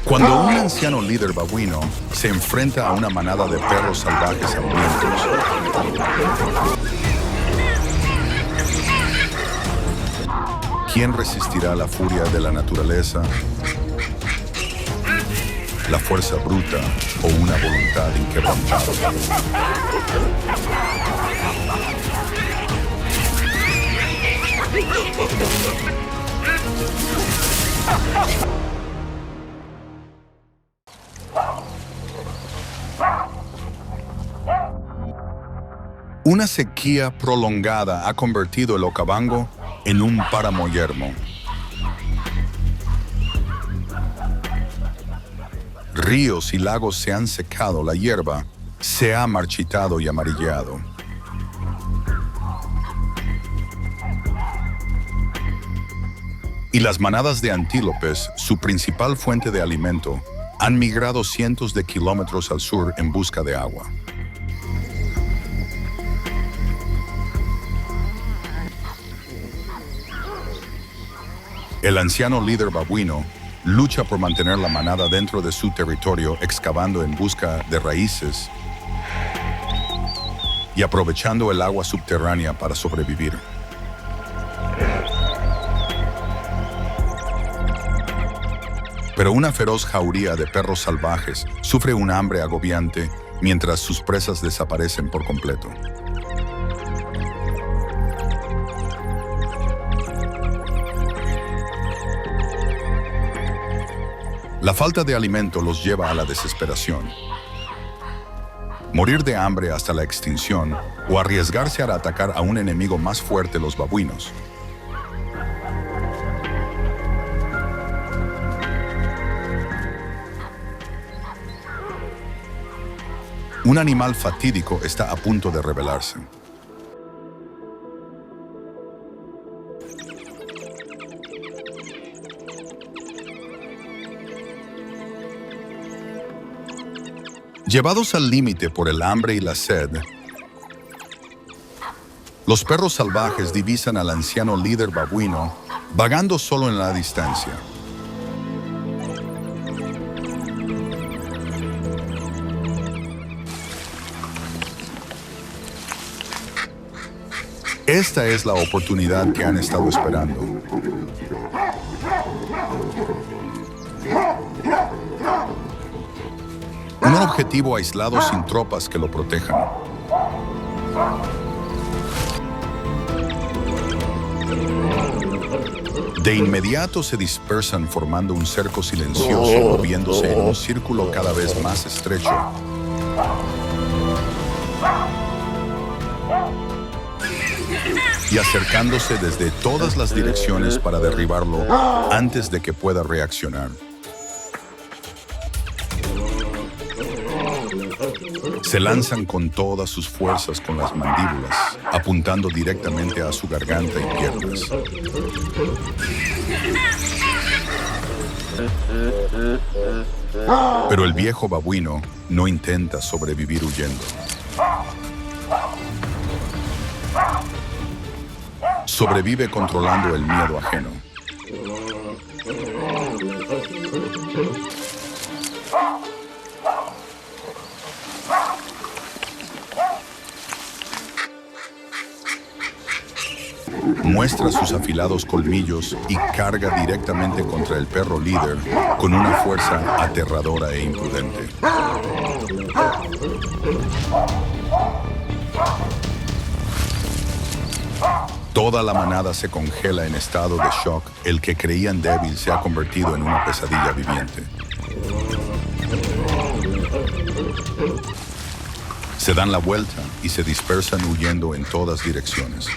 Cuando un anciano líder babuino se enfrenta a una manada de perros salvajes hambrientos, ¿quién resistirá la furia de la naturaleza, la fuerza bruta o una voluntad inquebrantable? Una sequía prolongada ha convertido el Okavango en un páramo yermo. Ríos y lagos se han secado, la hierba se ha marchitado y amarillado. Y las manadas de antílopes, su principal fuente de alimento, han migrado cientos de kilómetros al sur en busca de agua. El anciano líder babuino lucha por mantener la manada dentro de su territorio, excavando en busca de raíces y aprovechando el agua subterránea para sobrevivir. Pero una feroz jauría de perros salvajes sufre un hambre agobiante mientras sus presas desaparecen por completo. La falta de alimento los lleva a la desesperación. Morir de hambre hasta la extinción o arriesgarse a atacar a un enemigo más fuerte, los babuinos. Un animal fatídico está a punto de rebelarse. Llevados al límite por el hambre y la sed, los perros salvajes divisan al anciano líder babuino vagando solo en la distancia. Esta es la oportunidad que han estado esperando. Un objetivo aislado sin tropas que lo protejan. De inmediato se dispersan formando un cerco silencioso, moviéndose en un círculo cada vez más estrecho. Y acercándose desde todas las direcciones para derribarlo antes de que pueda reaccionar. Se lanzan con todas sus fuerzas con las mandíbulas, apuntando directamente a su garganta y piernas. Pero el viejo babuino no intenta sobrevivir huyendo. Sobrevive controlando el miedo ajeno. Muestra sus afilados colmillos y carga directamente contra el perro líder con una fuerza aterradora e imprudente. Toda la manada se congela en estado de shock. El que creían débil se ha convertido en una pesadilla viviente. Se dan la vuelta y se dispersan huyendo en todas direcciones.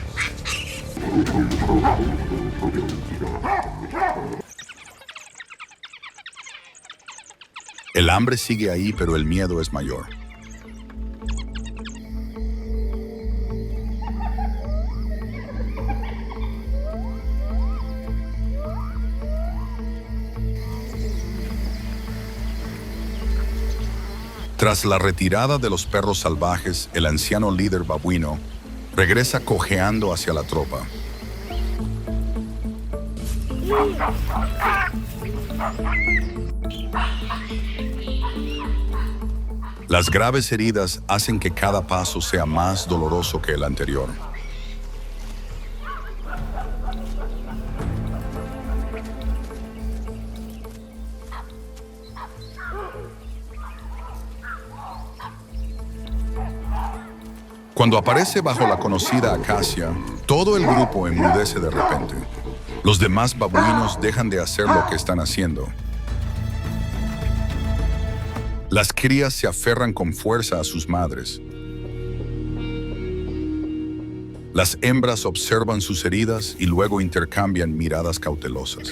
El hambre sigue ahí, pero el miedo es mayor. Tras la retirada de los perros salvajes, el anciano líder babuino regresa cojeando hacia la tropa. Las graves heridas hacen que cada paso sea más doloroso que el anterior. Cuando aparece bajo la conocida acacia, todo el grupo enmudece de repente. Los demás babuinos dejan de hacer lo que están haciendo. Las crías se aferran con fuerza a sus madres. Las hembras observan sus heridas y luego intercambian miradas cautelosas.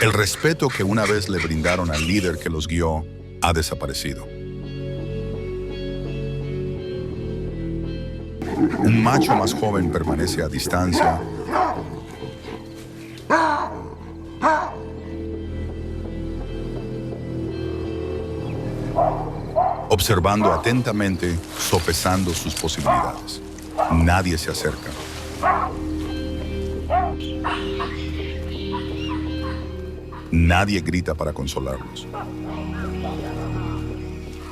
El respeto que una vez le brindaron al líder que los guió ha desaparecido. Un macho más joven permanece a distancia, observando atentamente, sopesando sus posibilidades. Nadie se acerca. Nadie grita para consolarlos.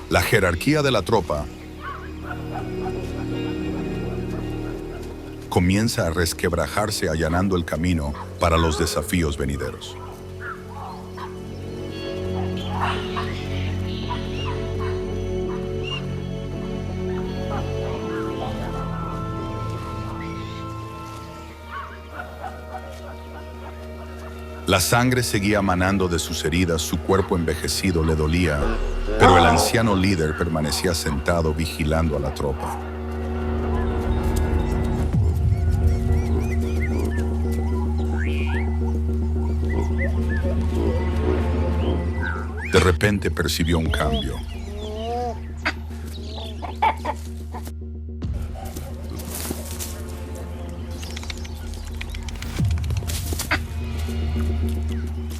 La jerarquía de la tropa comienza a resquebrajarse allanando el camino para los desafíos venideros. La sangre seguía manando de sus heridas, su cuerpo envejecido le dolía, pero el anciano líder permanecía sentado vigilando a la tropa. De repente percibió un cambio.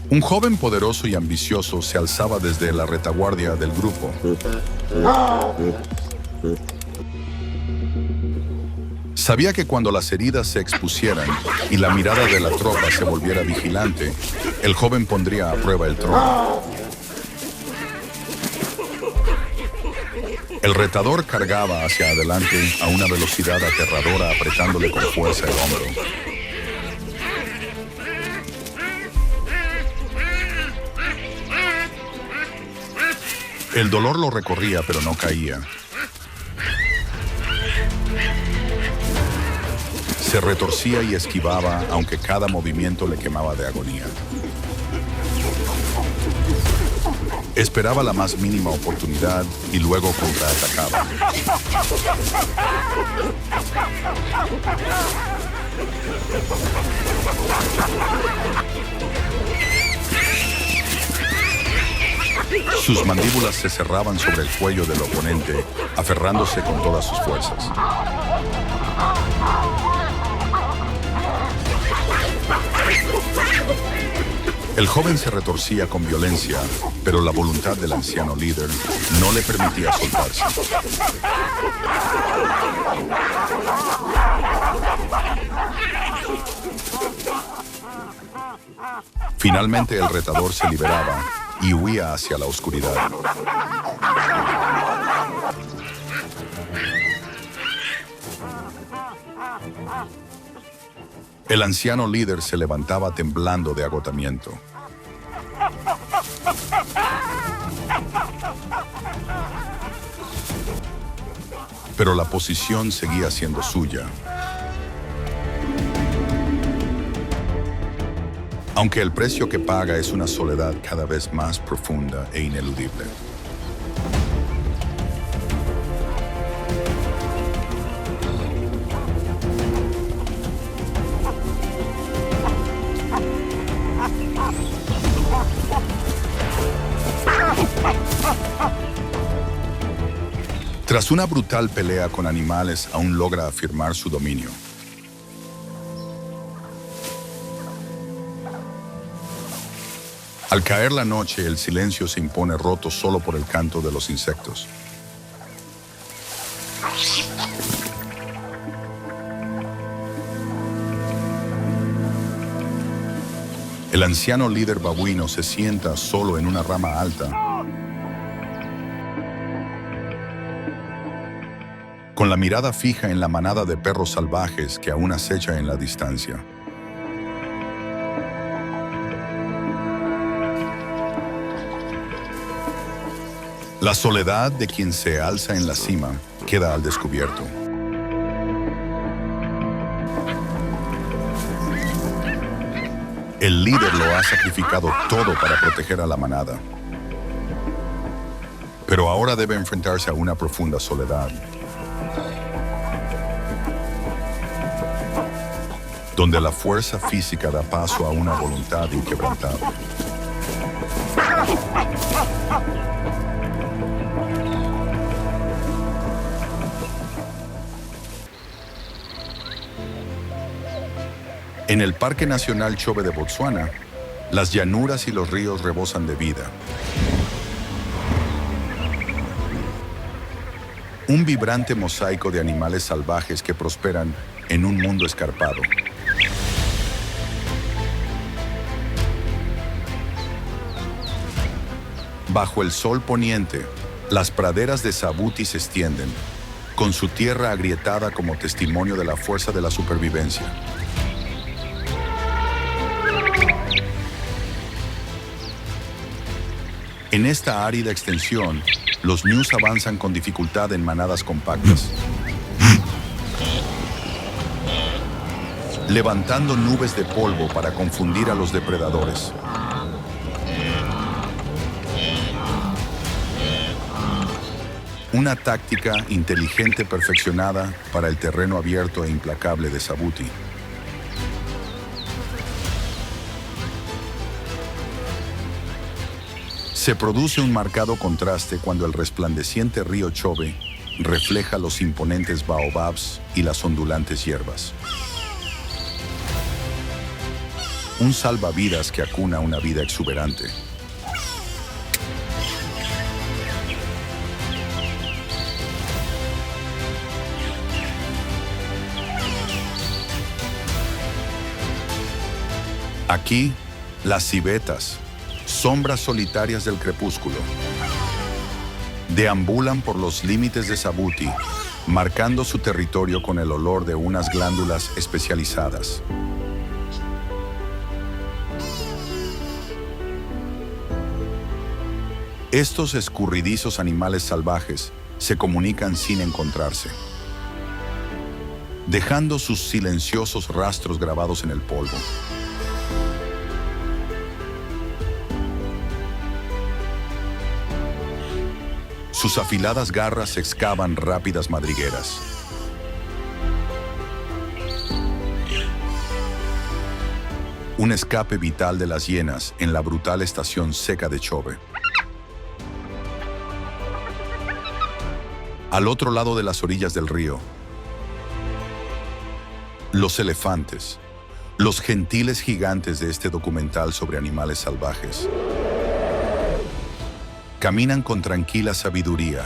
Un joven poderoso y ambicioso se alzaba desde la retaguardia del grupo. Sabía que cuando las heridas se expusieran y la mirada de la tropa se volviera vigilante, el joven pondría a prueba el trono. El retador cargaba hacia adelante a una velocidad aterradora, apretándole con fuerza el hombro. El dolor lo recorría, pero no caía. Se retorcía y esquivaba, aunque cada movimiento le quemaba de agonía. Esperaba la más mínima oportunidad y luego contraatacaba. Sus mandíbulas se cerraban sobre el cuello del oponente, aferrándose con todas sus fuerzas. El joven se retorcía con violencia, pero la voluntad del anciano líder no le permitía soltarse. Finalmente el retador se liberaba y huía hacia la oscuridad. El anciano líder se levantaba temblando de agotamiento. Pero la posición seguía siendo suya. Aunque el precio que paga es una soledad cada vez más profunda e ineludible. Tras una brutal pelea con animales, aún logra afirmar su dominio. Al caer la noche, el silencio se impone roto solo por el canto de los insectos. El anciano líder babuino se sienta solo en una rama alta, con la mirada fija en la manada de perros salvajes que aún acecha en la distancia. La soledad de quien se alza en la cima queda al descubierto. El líder lo ha sacrificado todo para proteger a la manada. Pero ahora debe enfrentarse a una profunda soledad, donde la fuerza física da paso a una voluntad inquebrantable. En el Parque Nacional Chobe de Botsuana, las llanuras y los ríos rebosan de vida. Un vibrante mosaico de animales salvajes que prosperan en un mundo escarpado. Bajo el sol poniente, las praderas de Sabuti se extienden, con su tierra agrietada como testimonio de la fuerza de la supervivencia. En esta árida extensión, los ñus avanzan con dificultad en manadas compactas, levantando nubes de polvo para confundir a los depredadores. Una táctica inteligente perfeccionada para el terreno abierto e implacable de Sabuti. Se produce un marcado contraste cuando el resplandeciente río Chobe refleja los imponentes baobabs y las ondulantes hierbas. Un salvavidas que acuna una vida exuberante. Aquí, las civetas, sombras solitarias del crepúsculo, deambulan por los límites de Sabuti, marcando su territorio con el olor de unas glándulas especializadas. Estos escurridizos animales salvajes se comunican sin encontrarse, dejando sus silenciosos rastros grabados en el polvo. Sus afiladas garras excavan rápidas madrigueras. Un escape vital de las hienas en la brutal estación seca de Chobe. Al otro lado de las orillas del río, los elefantes, los gentiles gigantes de este documental sobre animales salvajes, caminan con tranquila sabiduría.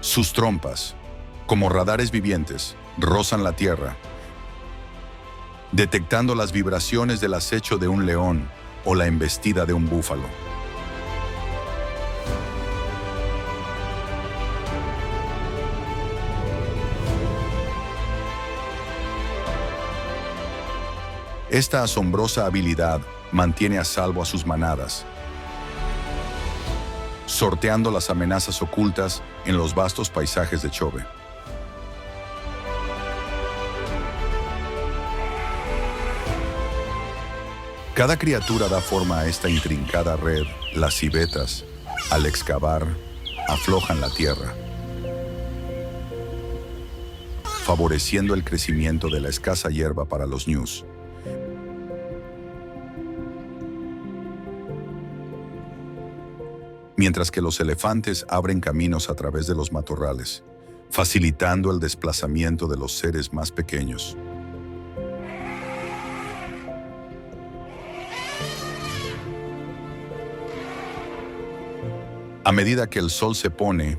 Sus trompas, como radares vivientes, rozan la tierra, detectando las vibraciones del acecho de un león o la embestida de un búfalo. Esta asombrosa habilidad mantiene a salvo a sus manadas, sorteando las amenazas ocultas en los vastos paisajes de Chobe. Cada criatura da forma a esta intrincada red. Las civetas, al excavar, aflojan la tierra, favoreciendo el crecimiento de la escasa hierba para los ñus. Mientras que los elefantes abren caminos a través de los matorrales, facilitando el desplazamiento de los seres más pequeños. A medida que el sol se pone,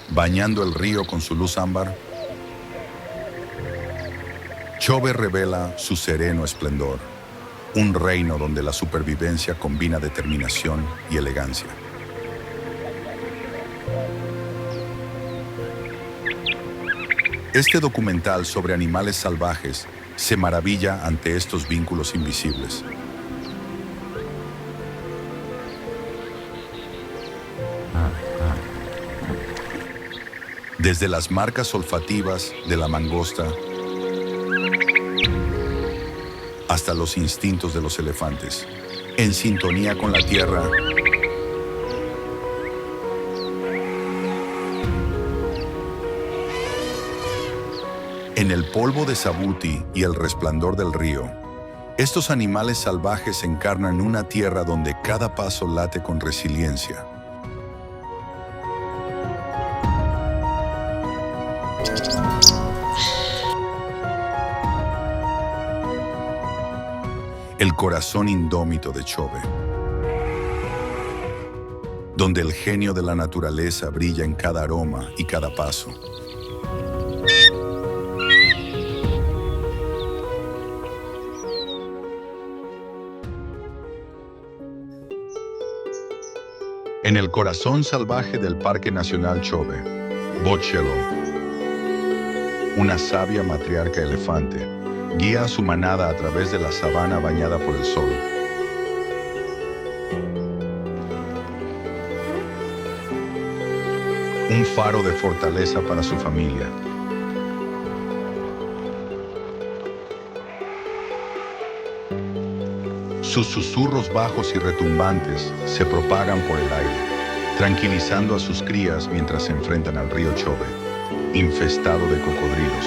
bañando el río con su luz ámbar, Chobe revela su sereno esplendor, un reino donde la supervivencia combina determinación y elegancia. Este documental sobre animales salvajes se maravilla ante estos vínculos invisibles. Desde las marcas olfativas de la mangosta hasta los instintos de los elefantes, en sintonía con la tierra, en el polvo de Sabuti y el resplandor del río, estos animales salvajes encarnan una tierra donde cada paso late con resiliencia. El corazón indómito de Chobe, donde el genio de la naturaleza brilla en cada aroma y cada paso. En el corazón salvaje del Parque Nacional Chobe, Bochelo, una sabia matriarca elefante, guía a su manada a través de la sabana bañada por el sol. Un faro de fortaleza para su familia. Sus susurros bajos y retumbantes se propagan por el aire, tranquilizando a sus crías mientras se enfrentan al río Chobe, infestado de cocodrilos.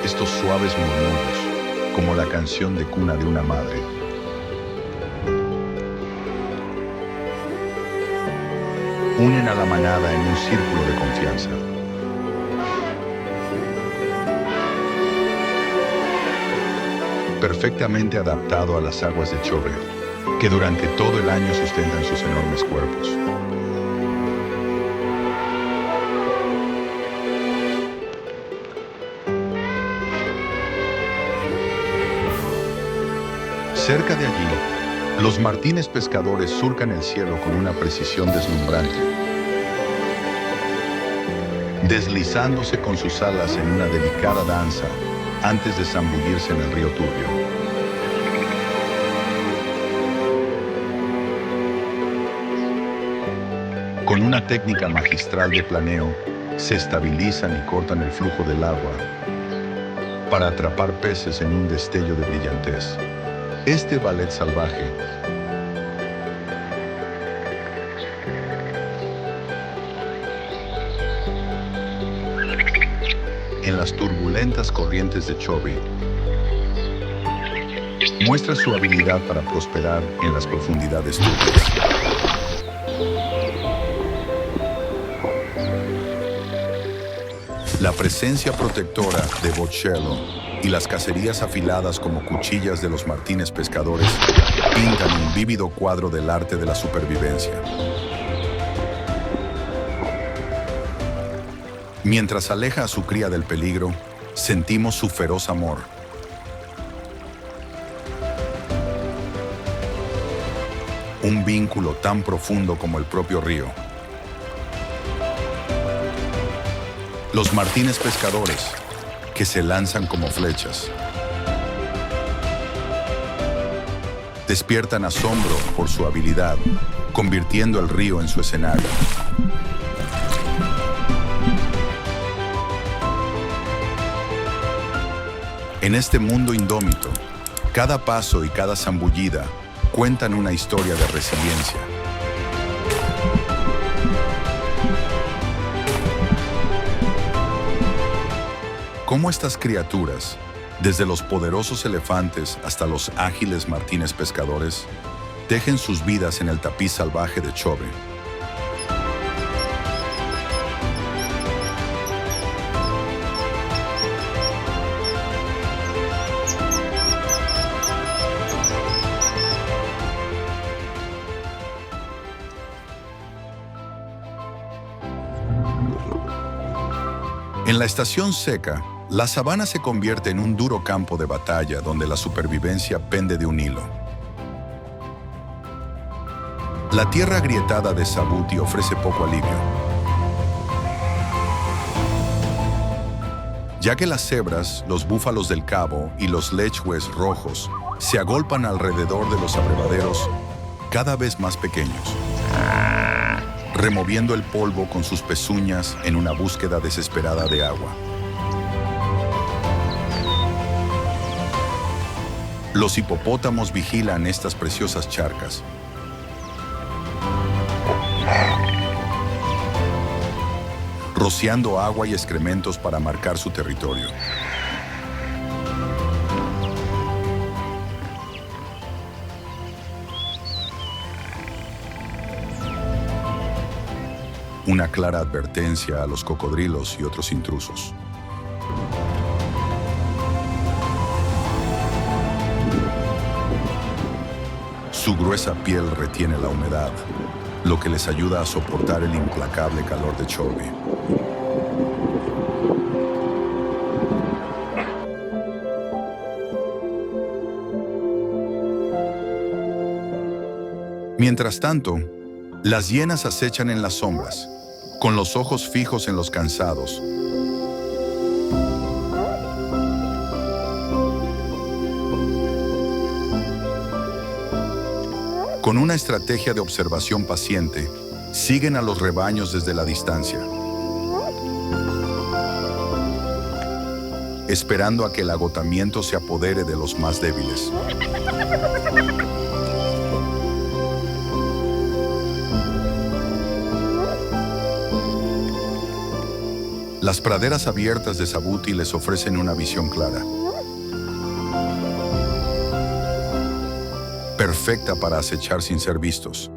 Estos suaves murmullos, como la canción de cuna de una madre, unen a la manada en un círculo de confianza. Perfectamente adaptado a las aguas de Chobe, que durante todo el año sustentan sus enormes cuerpos. Cerca de allí, los martines pescadores surcan el cielo con una precisión deslumbrante, deslizándose con sus alas en una delicada danza antes de zambullirse en el río turbio. Con una técnica magistral de planeo, se estabilizan y cortan el flujo del agua para atrapar peces en un destello de brillantez. Este ballet salvaje en las turbulentas corrientes de Chobe muestra su habilidad para prosperar en las profundidades turbias. La presencia protectora de Bochelo y las cacerías afiladas como cuchillas de los martines pescadores pintan un vívido cuadro del arte de la supervivencia. Mientras aleja a su cría del peligro, sentimos su feroz amor. Un vínculo tan profundo como el propio río. Los martines pescadores, que se lanzan como flechas, despiertan asombro por su habilidad, convirtiendo el río en su escenario. En este mundo indómito, cada paso y cada zambullida cuentan una historia de resiliencia. Cómo estas criaturas, desde los poderosos elefantes hasta los ágiles martines pescadores, tejen sus vidas en el tapiz salvaje de Chobe. En la estación seca, la sabana se convierte en un duro campo de batalla donde la supervivencia pende de un hilo. La tierra agrietada de Sabuti ofrece poco alivio, ya que las cebras, los búfalos del cabo y los lechhues rojos se agolpan alrededor de los abrevaderos cada vez más pequeños, removiendo el polvo con sus pezuñas en una búsqueda desesperada de agua. Los hipopótamos vigilan estas preciosas charcas, rociando agua y excrementos para marcar su territorio. Una clara advertencia a los cocodrilos y otros intrusos. Su gruesa piel retiene la humedad, lo que les ayuda a soportar el implacable calor de Chobe. Mientras tanto, las hienas acechan en las sombras, con los ojos fijos en los cansados. Con una estrategia de observación paciente, siguen a los rebaños desde la distancia, esperando a que el agotamiento se apodere de los más débiles. Las praderas abiertas de Sabuti les ofrecen una visión clara, perfecta para acechar sin ser vistos.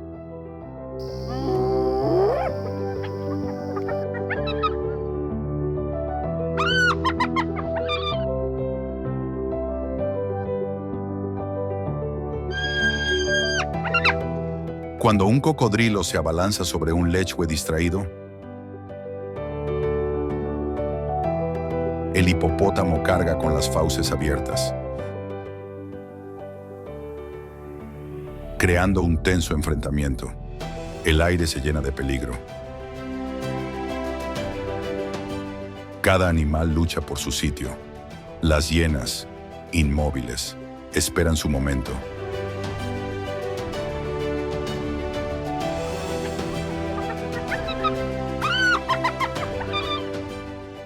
Cuando un cocodrilo se abalanza sobre un lechhue distraído, el hipopótamo carga con las fauces abiertas, creando un tenso enfrentamiento. El aire se llena de peligro. Cada animal lucha por su sitio. Las hienas, inmóviles, esperan su momento.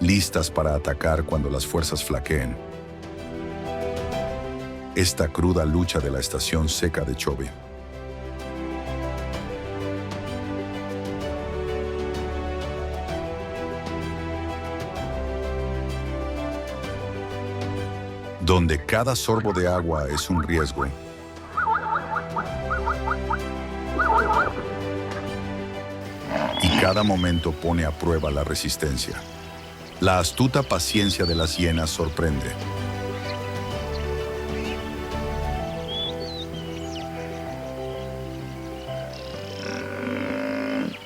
Listas para atacar cuando las fuerzas flaqueen. Esta cruda lucha de la estación seca de Chobe. Donde cada sorbo de agua es un riesgo. Y cada momento pone a prueba la resistencia. La astuta paciencia de las hienas sorprende.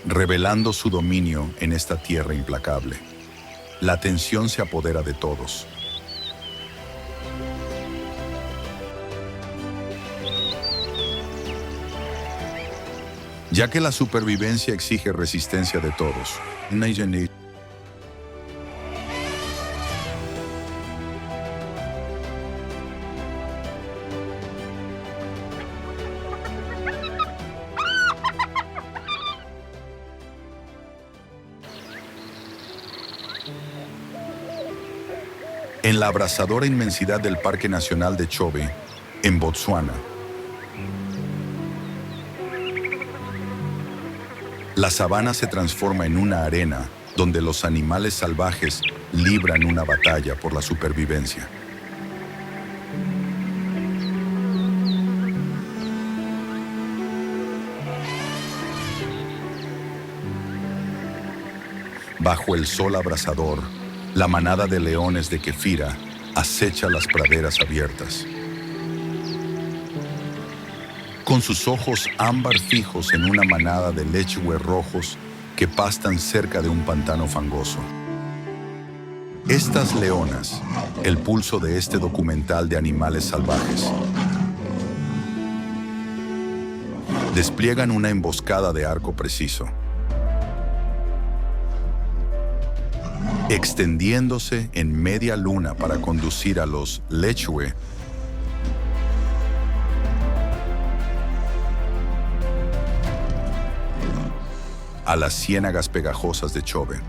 Revelando su dominio en esta tierra implacable. La tensión se apodera de todos. Ya que la supervivencia exige resistencia de todos. En la abrasadora inmensidad del Parque Nacional de Chobe, en Botsuana, la sabana se transforma en una arena donde los animales salvajes libran una batalla por la supervivencia. Bajo el sol abrasador, la manada de leones de Kefira acecha las praderas abiertas. Con sus ojos ámbar fijos en una manada de lechhues rojos que pastan cerca de un pantano fangoso. Estas leonas, el pulso de este documental de animales salvajes, despliegan una emboscada de arco preciso, extendiéndose en media luna para conducir a los lechwe a las ciénagas pegajosas de Chobe.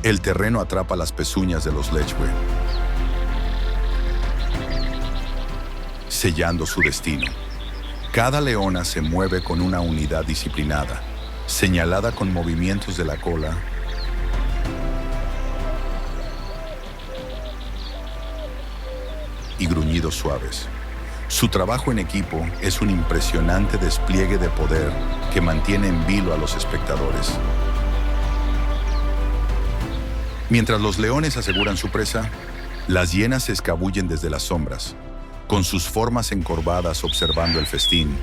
El terreno atrapa las pezuñas de los lechwe, sellando su destino. Cada leona se mueve con una unidad disciplinada, señalada con movimientos de la cola y gruñidos suaves. Su trabajo en equipo es un impresionante despliegue de poder que mantiene en vilo a los espectadores. Mientras los leones aseguran su presa, las hienas se escabullen desde las sombras, con sus formas encorvadas observando el festín.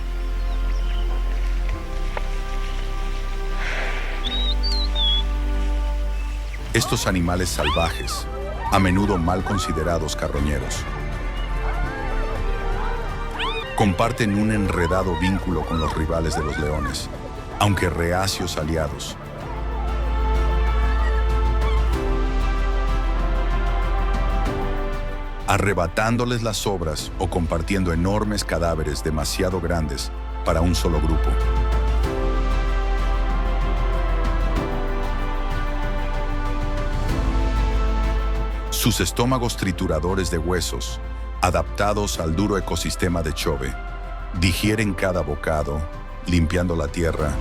Estos animales salvajes, a menudo mal considerados carroñeros, comparten un enredado vínculo con los rivales de los leones, aunque reacios aliados. Arrebatándoles las sobras o compartiendo enormes cadáveres demasiado grandes para un solo grupo. Sus estómagos trituradores de huesos, adaptados al duro ecosistema de Chobe, digieren cada bocado, limpiando la tierra.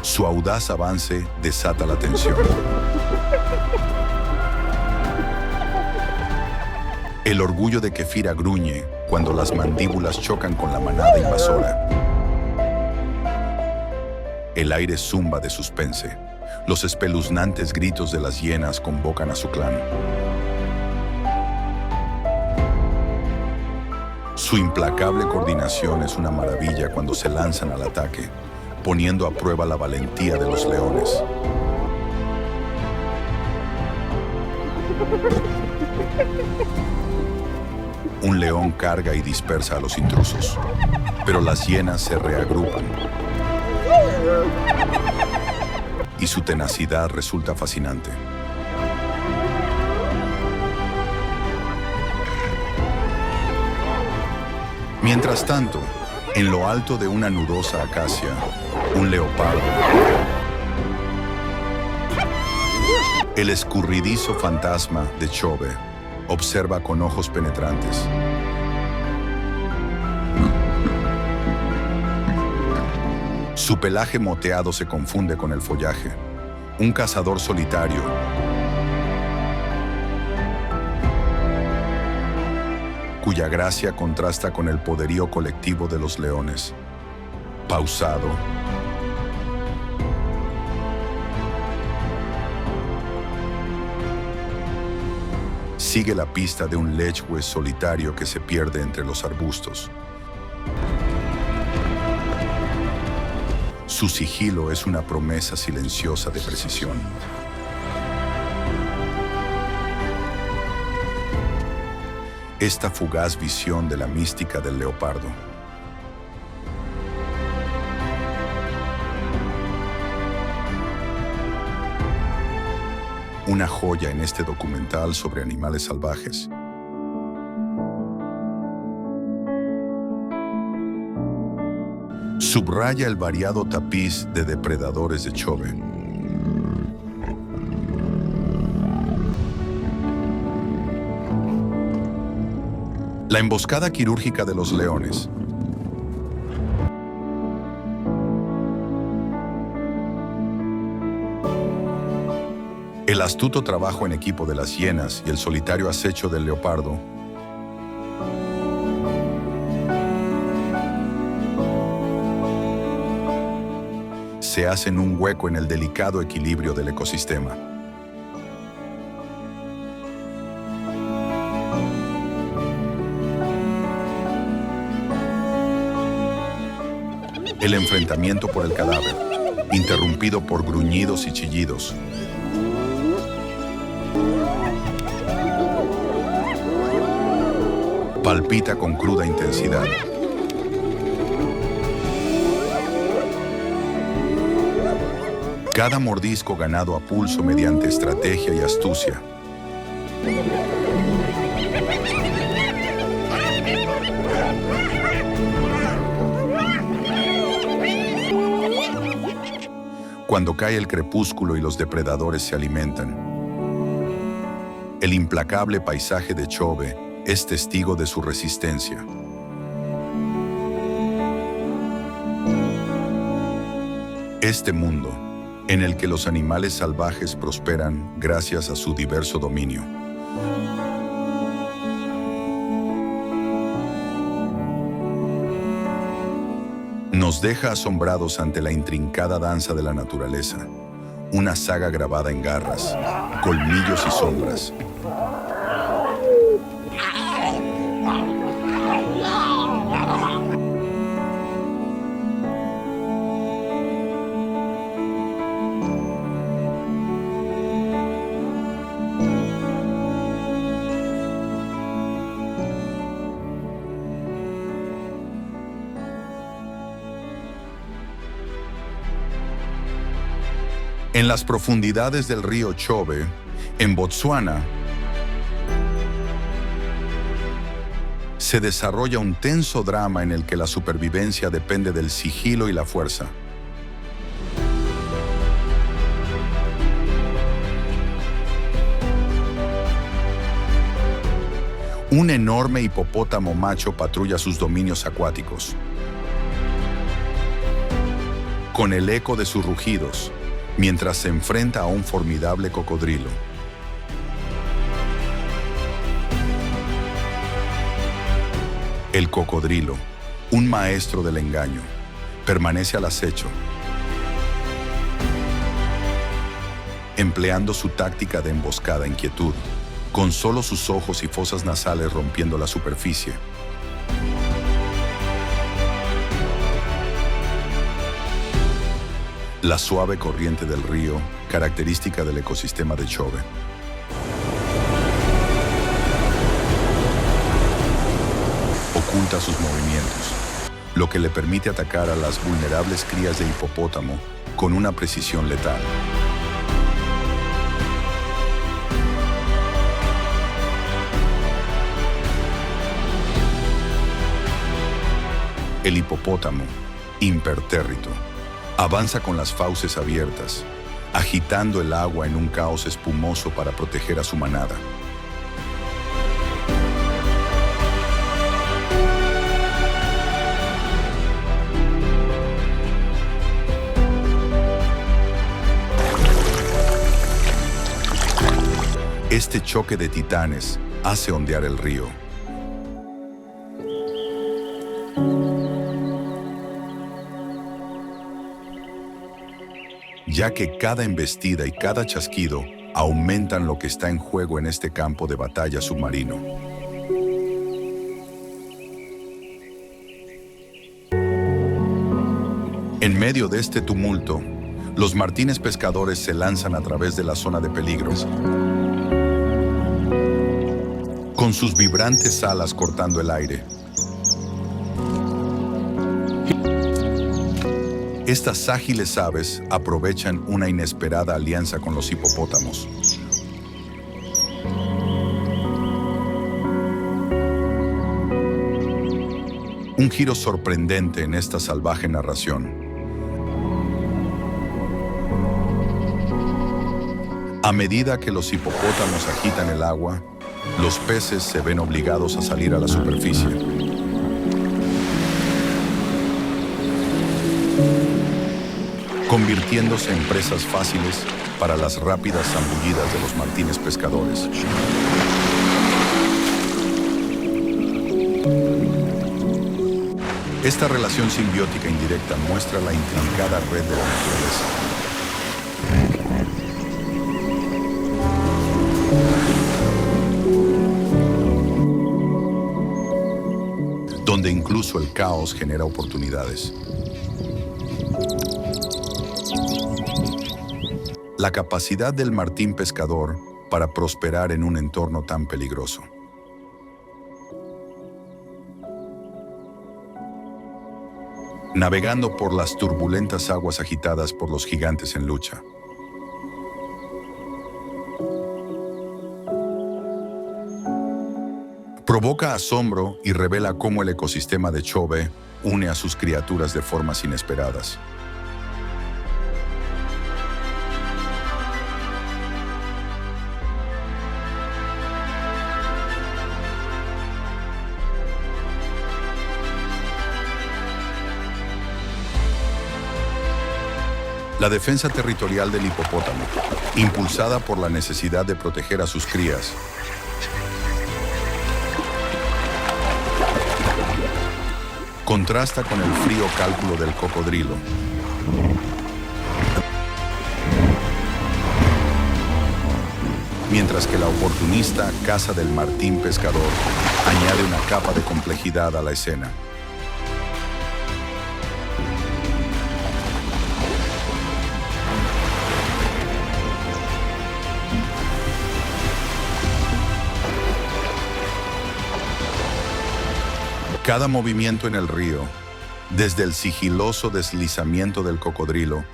Su audaz avance desata la tensión. El orgullo de Kefira gruñe cuando las mandíbulas chocan con la manada invasora. El aire zumba de suspense. Los espeluznantes gritos de las hienas convocan a su clan. Su implacable coordinación es una maravilla cuando se lanzan al ataque, poniendo a prueba la valentía de los leones. Un león carga y dispersa a los intrusos, pero las hienas se reagrupan y su tenacidad resulta fascinante. Mientras tanto, en lo alto de una nudosa acacia, un leopardo, el escurridizo fantasma de Chobe, observa con ojos penetrantes. Su pelaje moteado se confunde con el follaje. Un cazador solitario, cuya gracia contrasta con el poderío colectivo de los leones. Pausado, sigue la pista de un lechwe solitario que se pierde entre los arbustos. Su sigilo es una promesa silenciosa de precisión. Esta fugaz visión de la mística del leopardo. Una joya en este documental sobre animales salvajes. Subraya el variado tapiz de depredadores de Chobe. La emboscada quirúrgica de los leones. El astuto trabajo en equipo de las hienas y el solitario acecho del leopardo se hacen un hueco en el delicado equilibrio del ecosistema. El enfrentamiento por el cadáver, interrumpido por gruñidos y chillidos, Palpita con cruda intensidad. Cada mordisco ganado a pulso mediante estrategia y astucia. Cuando cae el crepúsculo y los depredadores se alimentan, el implacable paisaje de Chobe es testigo de su resistencia. Este mundo, en el que los animales salvajes prosperan gracias a su diverso dominio, nos deja asombrados ante la intrincada danza de la naturaleza, una saga grabada en garras, colmillos y sombras. En las profundidades del río Chobe, en Botsuana, se desarrolla un tenso drama en el que la supervivencia depende del sigilo y la fuerza. Un enorme hipopótamo macho patrulla sus dominios acuáticos. Con el eco de sus rugidos, mientras se enfrenta a un formidable cocodrilo. El cocodrilo, un maestro del engaño, permanece al acecho, empleando su táctica de emboscada en quietud, con solo sus ojos y fosas nasales rompiendo la superficie. La suave corriente del río, característica del ecosistema de Chobe. Oculta sus movimientos, lo que le permite atacar a las vulnerables crías de hipopótamo con una precisión letal. El hipopótamo, impertérrito, avanza con las fauces abiertas, agitando el agua en un caos espumoso para proteger a su manada. Este choque de titanes hace ondear el río. Ya que cada embestida y cada chasquido aumentan lo que está en juego en este campo de batalla submarino. En medio de este tumulto, los martines pescadores se lanzan a través de la zona de peligros, con sus vibrantes alas cortando el aire. Estas ágiles aves aprovechan una inesperada alianza con los hipopótamos. Un giro sorprendente en esta salvaje narración. A medida que los hipopótamos agitan el agua, los peces se ven obligados a salir a la superficie. Convirtiéndose en presas fáciles para las rápidas zambullidas de los martines pescadores. Esta relación simbiótica indirecta muestra la intrincada red de la naturaleza, donde incluso el caos genera oportunidades. La capacidad del martín pescador para prosperar en un entorno tan peligroso. navegando por las turbulentas aguas agitadas por los gigantes en lucha. Provoca asombro y revela cómo el ecosistema de Chobe une a sus criaturas de formas inesperadas. La defensa territorial del hipopótamo, impulsada por la necesidad de proteger a sus crías, contrasta con el frío cálculo del cocodrilo. Mientras que la oportunista caza del martín pescador añade una capa de complejidad a la escena. Cada movimiento en el río, desde el sigiloso deslizamiento del cocodrilo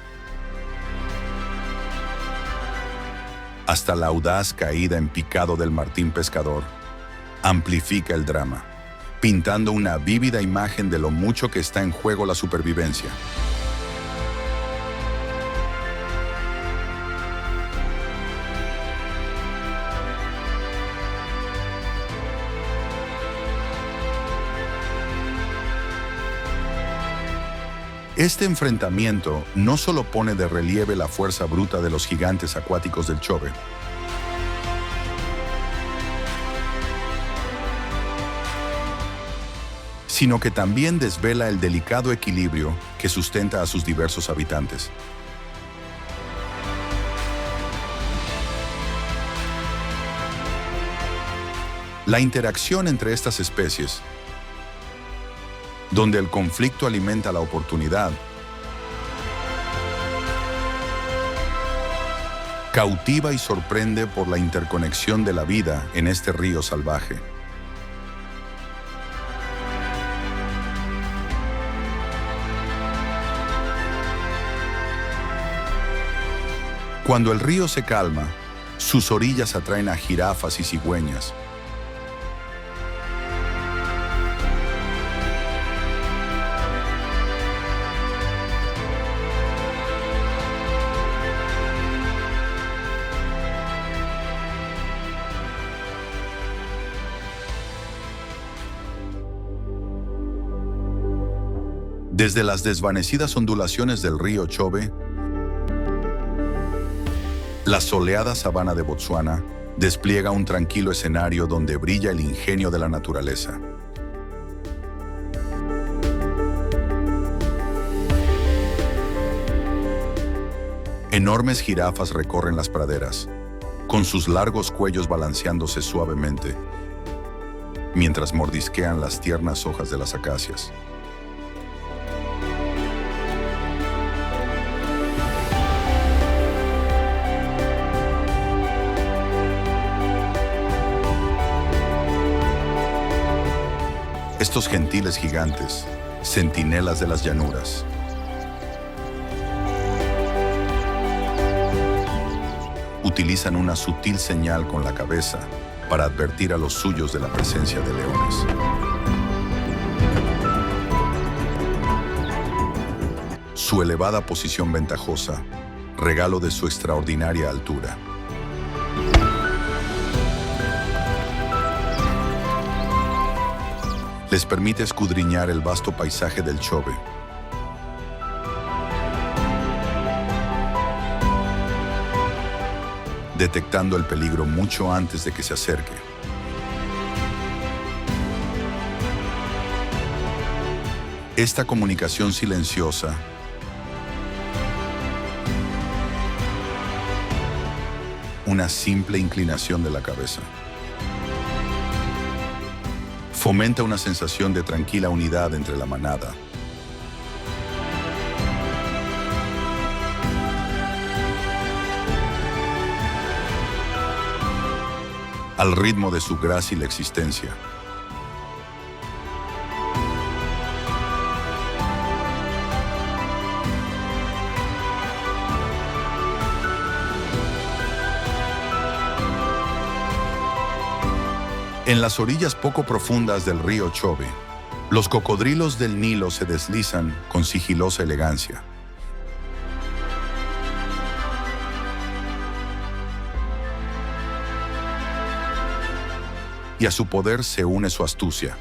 hasta la audaz caída en picado del martín pescador, amplifica el drama, pintando una vívida imagen de lo mucho que está en juego la supervivencia. Este enfrentamiento no solo pone de relieve la fuerza bruta de los gigantes acuáticos del Chobe, sino que también desvela el delicado equilibrio que sustenta a sus diversos habitantes. La interacción entre estas especies, donde el conflicto alimenta la oportunidad, cautiva y sorprende por la interconexión de la vida en este río salvaje. Cuando el río se calma, sus orillas atraen a jirafas y cigüeñas, desde las desvanecidas ondulaciones del río Chobe, la soleada sabana de Botsuana despliega un tranquilo escenario donde brilla el ingenio de la naturaleza. Enormes jirafas recorren las praderas, con sus largos cuellos balanceándose suavemente, mientras mordisquean las tiernas hojas de las acacias. Estos gentiles gigantes, centinelas de las llanuras, utilizan una sutil señal con la cabeza para advertir a los suyos de la presencia de leones. Su elevada posición ventajosa, regalo de su extraordinaria altura, les permite escudriñar el vasto paisaje del Chobe. Detectando el peligro mucho antes de que se acerque. Esta comunicación silenciosa una simple inclinación de la cabeza fomenta una sensación de tranquila unidad entre la manada. Al ritmo de su grácil existencia. En las orillas poco profundas del río Chobe, los cocodrilos del Nilo se deslizan con sigilosa elegancia. Y a su poder se une su astucia.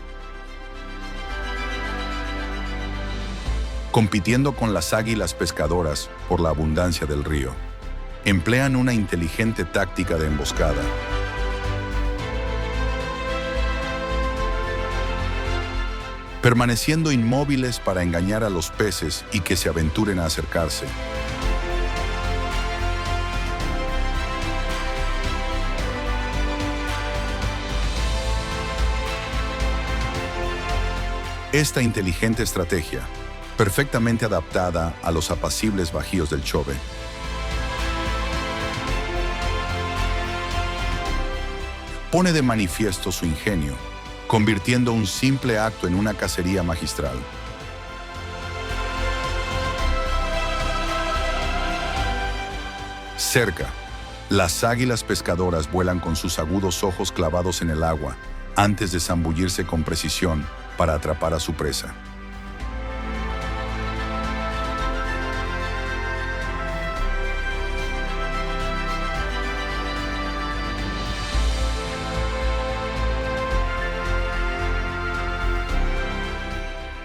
Compitiendo con las águilas pescadoras por la abundancia del río, emplean una inteligente táctica de emboscada. Permaneciendo inmóviles para engañar a los peces y que se aventuren a acercarse. Esta inteligente estrategia, perfectamente adaptada a los apacibles bajíos del Chobe, pone de manifiesto su ingenio, convirtiendo un simple acto en una cacería magistral. Cerca, las águilas pescadoras vuelan con sus agudos ojos clavados en el agua antes de zambullirse con precisión para atrapar a su presa.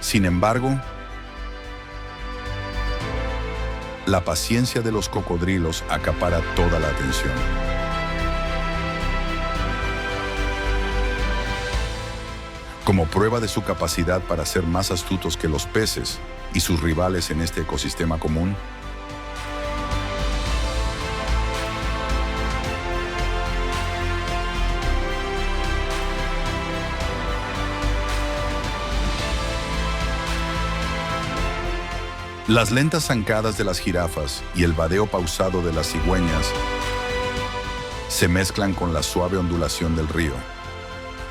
Sin embargo, la paciencia de los cocodrilos acapara toda la atención. Como prueba de su capacidad para ser más astutos que los peces y sus rivales en este ecosistema común, las lentas zancadas de las jirafas y el vadeo pausado de las cigüeñas se mezclan con la suave ondulación del río.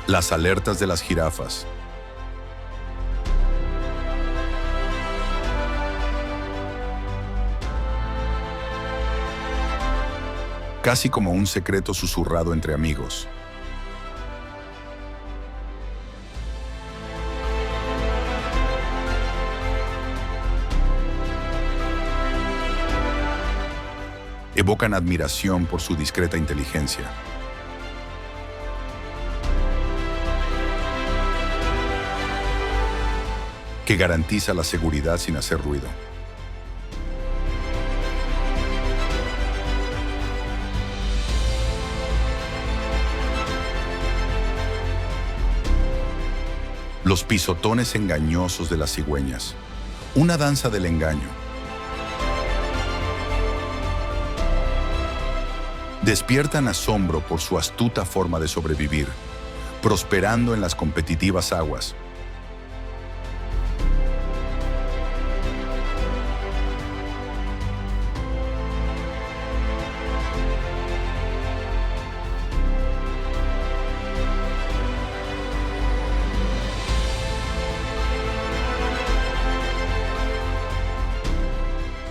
Las alertas de las jirafas, casi como un secreto susurrado entre amigos. Evocan admiración por su discreta inteligencia. Que garantiza la seguridad sin hacer ruido. Los pisotones engañosos de las cigüeñas. Una danza del engaño. Despiertan asombro por su astuta forma de sobrevivir, prosperando en las competitivas aguas.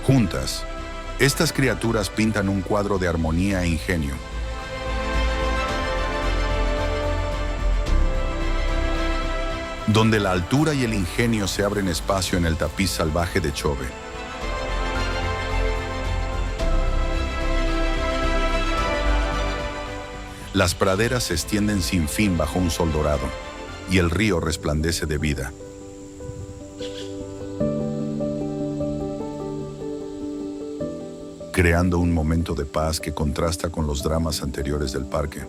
Juntas, estas criaturas pintan un cuadro de armonía e ingenio. Donde la altura y el ingenio se abren espacio en el tapiz salvaje de Chobe. Las praderas se extienden sin fin bajo un sol dorado, y el río resplandece de vida. Creando un momento de paz que contrasta con los dramas anteriores del parque.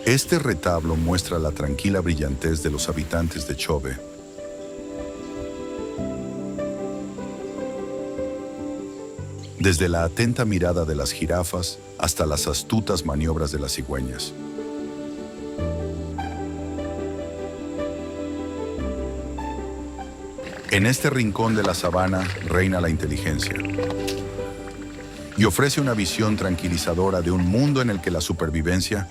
Este retablo muestra la tranquila brillantez de los habitantes de Chobe. Desde la atenta mirada de las jirafas hasta las astutas maniobras de las cigüeñas. En este rincón de la sabana reina la inteligencia y ofrece una visión tranquilizadora de un mundo en el que la supervivencia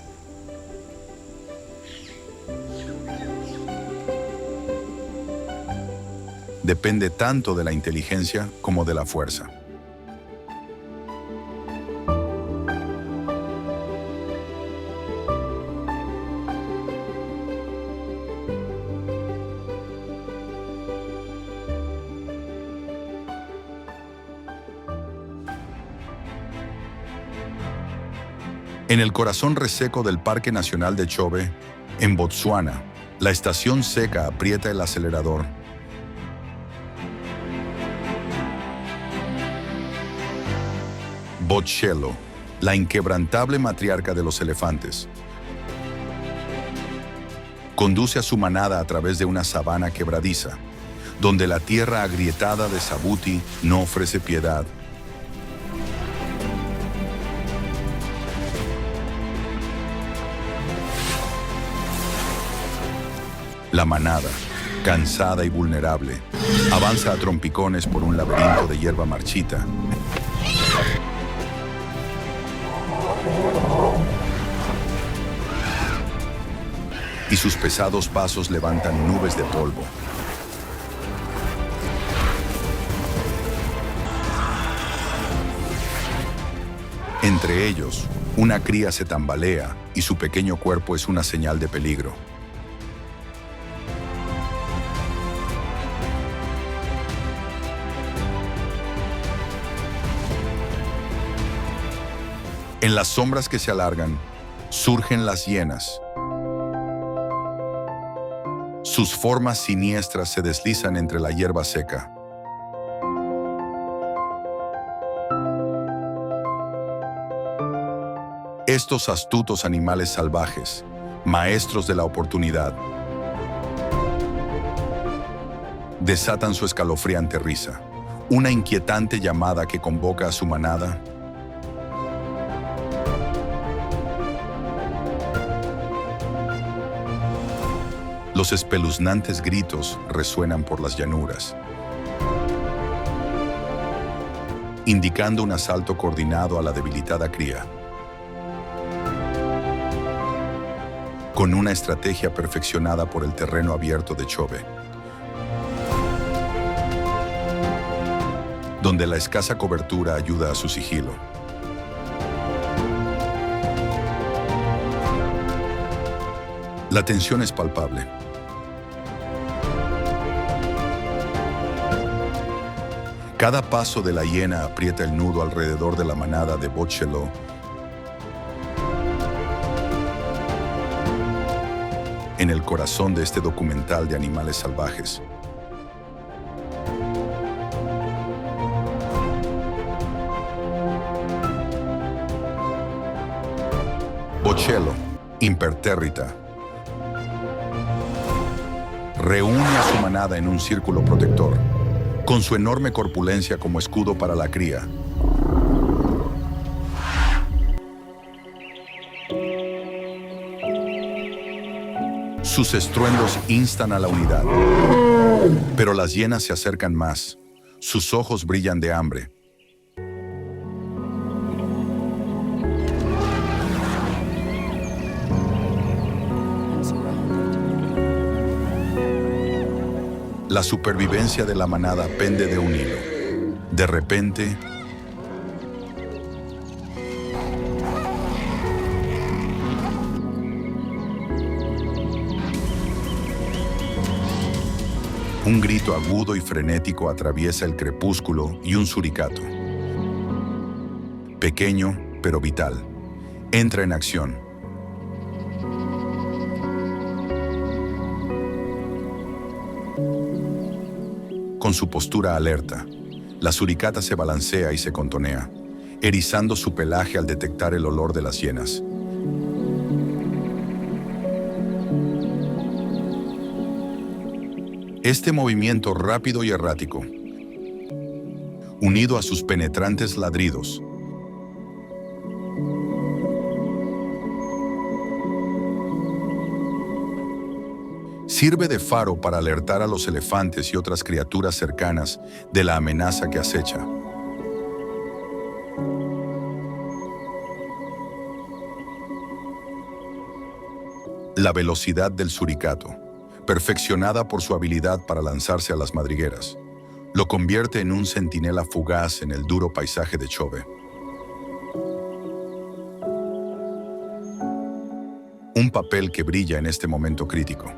depende tanto de la inteligencia como de la fuerza. En el corazón reseco del Parque Nacional de Chobe, en Botsuana, la estación seca aprieta el acelerador. Bochelo, la inquebrantable matriarca de los elefantes, conduce a su manada a través de una sabana quebradiza, donde la tierra agrietada de Sabuti no ofrece piedad. La manada, cansada y vulnerable, avanza a trompicones por un laberinto de hierba marchita. Y sus pesados pasos levantan nubes de polvo. Entre ellos, una cría se tambalea y su pequeño cuerpo es una señal de peligro. En las sombras que se alargan, surgen las hienas. Sus formas siniestras se deslizan entre la hierba seca. Estos astutos animales salvajes, maestros de la oportunidad, desatan su escalofriante risa, una inquietante llamada que convoca a su manada. Los espeluznantes gritos resuenan por las llanuras, indicando un asalto coordinado a la debilitada cría. Con una estrategia perfeccionada por el terreno abierto de Chobe, donde la escasa cobertura ayuda a su sigilo. La tensión es palpable. Cada paso de la hiena aprieta el nudo alrededor de la manada de Bochelo. En el corazón de este documental de animales salvajes. Bochelo, impertérrita, reúne a su manada en un círculo protector, con su enorme corpulencia como escudo para la cría. Sus estruendos instan a la unidad, pero las hienas se acercan más. Sus ojos brillan de hambre. La supervivencia de la manada pende de un hilo. De repente, un grito agudo y frenético atraviesa el crepúsculo y un suricato, pequeño pero vital, entra en acción. Con su postura alerta, la suricata se balancea y se contonea, erizando su pelaje al detectar el olor de las hienas. Este movimiento rápido y errático, unido a sus penetrantes ladridos, sirve de faro para alertar a los elefantes y otras criaturas cercanas de la amenaza que acecha. La velocidad del suricato, perfeccionada por su habilidad para lanzarse a las madrigueras. Lo convierte en un centinela fugaz en el duro paisaje de Chobe. Un papel que brilla en este momento crítico.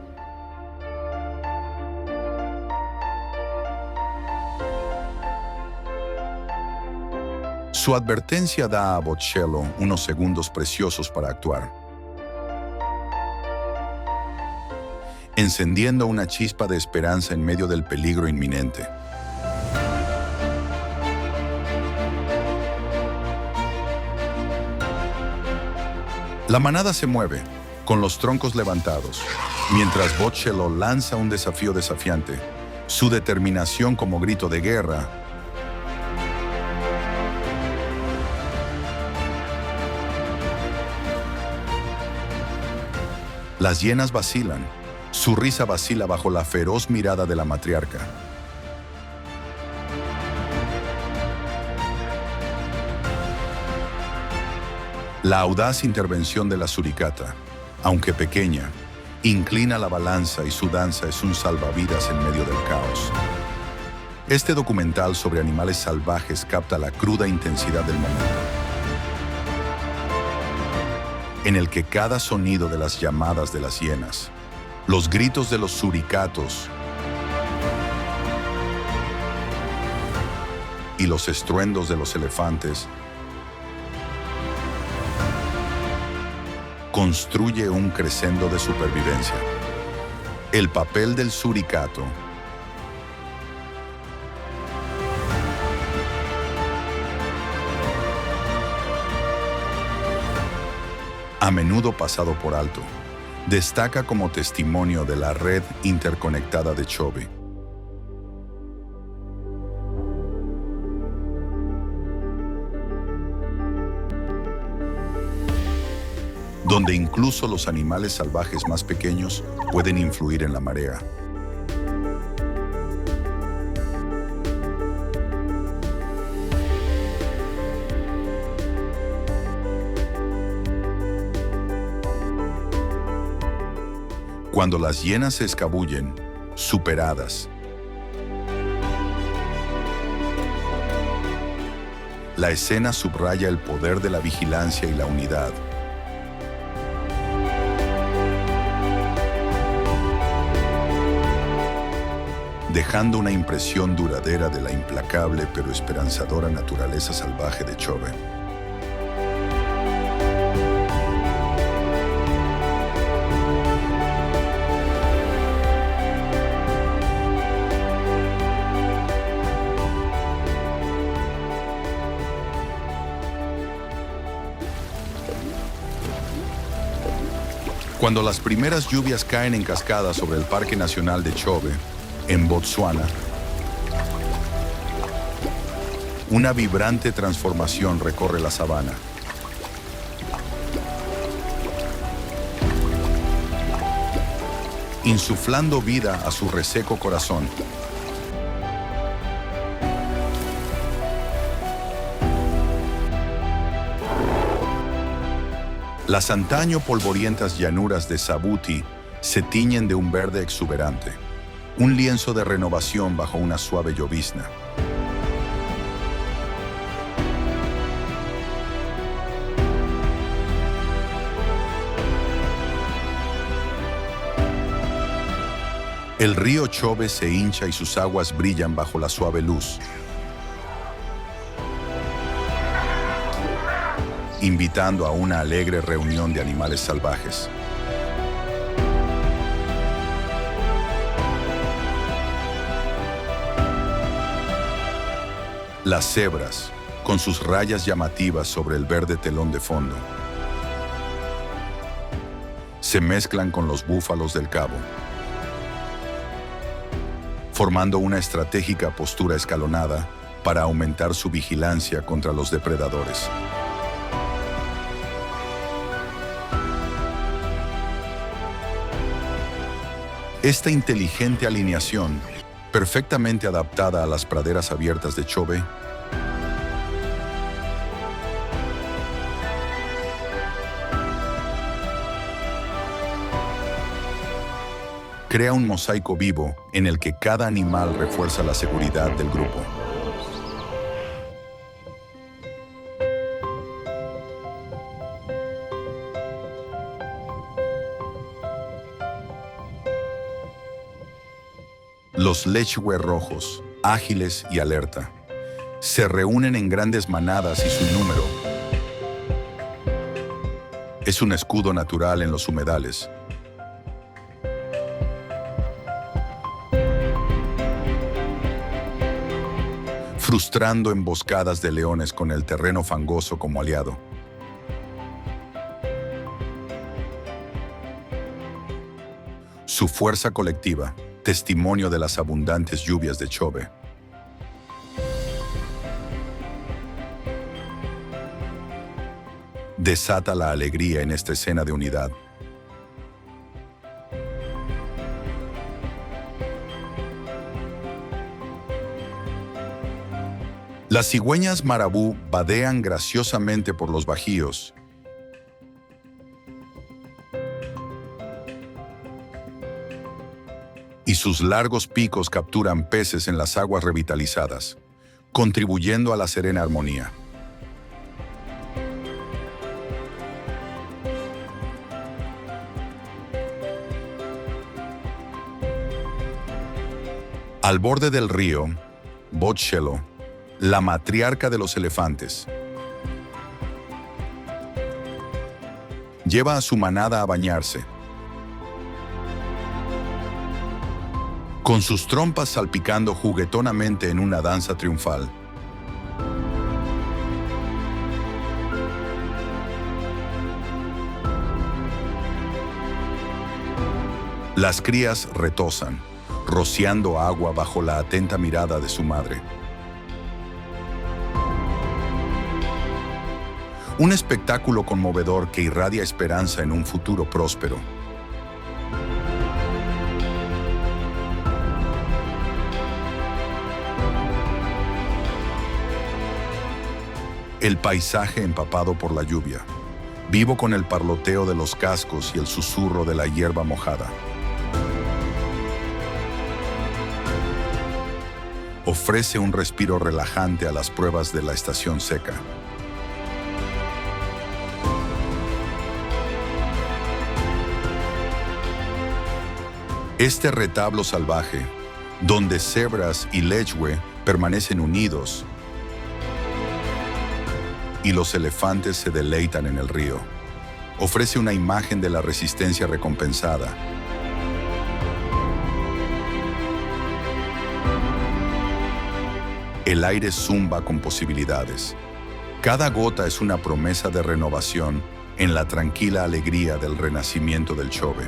Su advertencia da a Bocello unos segundos preciosos para actuar, encendiendo una chispa de esperanza en medio del peligro inminente. La manada se mueve, con los troncos levantados, mientras Bocello lanza un desafío desafiante, su determinación como grito de guerra. Las hienas vacilan, su risa vacila bajo la feroz mirada de la matriarca. La audaz intervención de la suricata, aunque pequeña, inclina la balanza y su danza es un salvavidas en medio del caos. Este documental sobre animales salvajes capta la cruda intensidad del momento, en el que cada sonido de las llamadas de las hienas, los gritos de los suricatos y los estruendos de los elefantes construye un crescendo de supervivencia. El papel del suricato a menudo pasado por alto, destaca como testimonio de la red interconectada de Chobe. Donde incluso los animales salvajes más pequeños pueden influir en la marea. Cuando las hienas se escabullen, superadas, la escena subraya el poder de la vigilancia y la unidad. Dejando una impresión duradera de la implacable pero esperanzadora naturaleza salvaje de Chobe. Cuando las primeras lluvias caen en cascada sobre el Parque Nacional de Chobe, en Botsuana, una vibrante transformación recorre la sabana. Insuflando vida a su reseco corazón. Las antaño polvorientas llanuras de Sabuti se tiñen de un verde exuberante, un lienzo de renovación bajo una suave llovizna. El río Chobe se hincha y sus aguas brillan bajo la suave luz, invitando a una alegre reunión de animales salvajes. Las cebras, con sus rayas llamativas sobre el verde telón de fondo, se mezclan con los búfalos del cabo, formando una estratégica postura escalonada para aumentar su vigilancia contra los depredadores. Esta inteligente alineación, perfectamente adaptada a las praderas abiertas de Chobe, crea un mosaico vivo en el que cada animal refuerza la seguridad del grupo. Los lechwe rojos, ágiles y alerta, se reúnen en grandes manadas y su número es un escudo natural en los humedales. Frustrando emboscadas de leones con el terreno fangoso como aliado. Su fuerza colectiva, testimonio de las abundantes lluvias de Chobe. Desata la alegría en esta escena de unidad. Las cigüeñas marabú vadean graciosamente por los bajíos. Y sus largos picos capturan peces en las aguas revitalizadas, contribuyendo a la serena armonía. Al borde del río, Bochelo, la matriarca de los elefantes, lleva a su manada a bañarse, con sus trompas salpicando juguetonamente en una danza triunfal. Las crías retozan, rociando agua bajo la atenta mirada de su madre. Un espectáculo conmovedor que irradia esperanza en un futuro próspero. El paisaje empapado por la lluvia, vivo con el parloteo de los cascos y el susurro de la hierba mojada. Ofrece un respiro relajante a las pruebas de la estación seca. Este retablo salvaje, donde cebras y lechwe permanecen unidos y los elefantes se deleitan en el río, ofrece una imagen de la resistencia recompensada. El aire zumba con posibilidades. Cada gota es una promesa de renovación en la tranquila alegría del renacimiento del Chobe.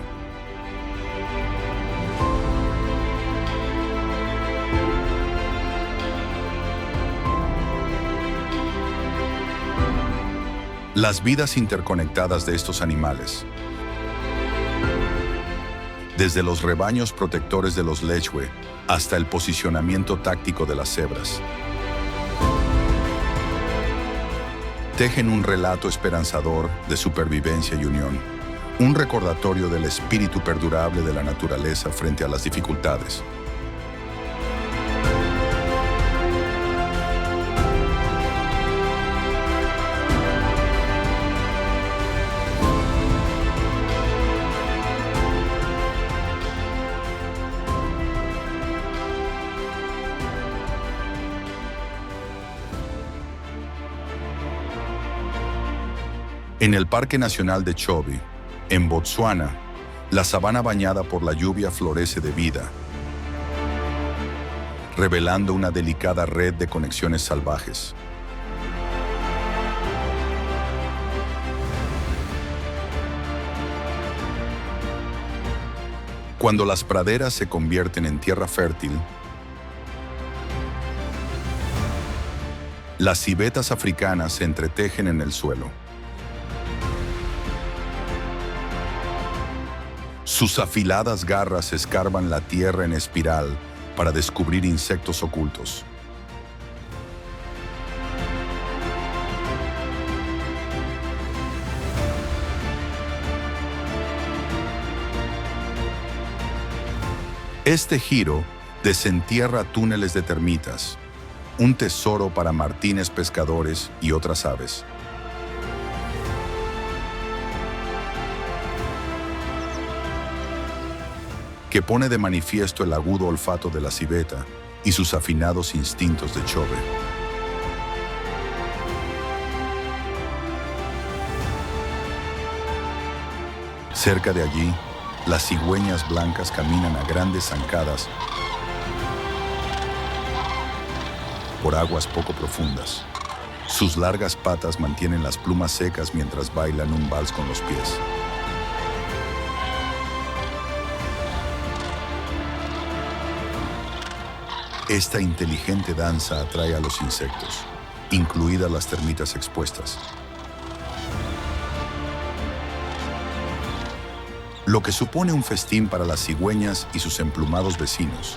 Las vidas interconectadas de estos animales. Desde los rebaños protectores de los lechwe hasta el posicionamiento táctico de las cebras. Tejen un relato esperanzador de supervivencia y unión, un recordatorio del espíritu perdurable de la naturaleza frente a las dificultades. En el Parque Nacional de Chobe, en Botsuana, la sabana bañada por la lluvia florece de vida, revelando una delicada red de conexiones salvajes. Cuando las praderas se convierten en tierra fértil, las civetas africanas se entretejen en el suelo. Sus afiladas garras escarban la tierra en espiral para descubrir insectos ocultos. Este giro desentierra túneles de termitas, un tesoro para martines pescadores y otras aves. Que pone de manifiesto el agudo olfato de la civeta y sus afinados instintos de Chove. Cerca de allí, las cigüeñas blancas caminan a grandes zancadas por aguas poco profundas. Sus largas patas mantienen las plumas secas mientras bailan un vals con los pies. Esta inteligente danza atrae a los insectos, incluidas las termitas expuestas. Lo que supone un festín para las cigüeñas y sus emplumados vecinos.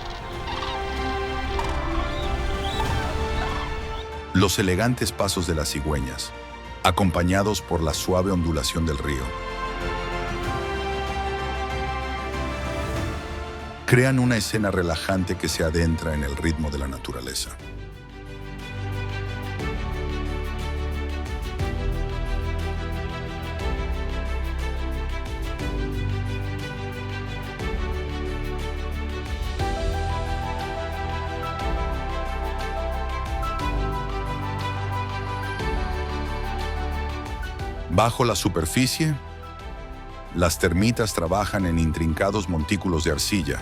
Los elegantes pasos de las cigüeñas, acompañados por la suave ondulación del río, crean una escena relajante que se adentra en el ritmo de la naturaleza. Bajo la superficie, las termitas trabajan en intrincados montículos de arcilla,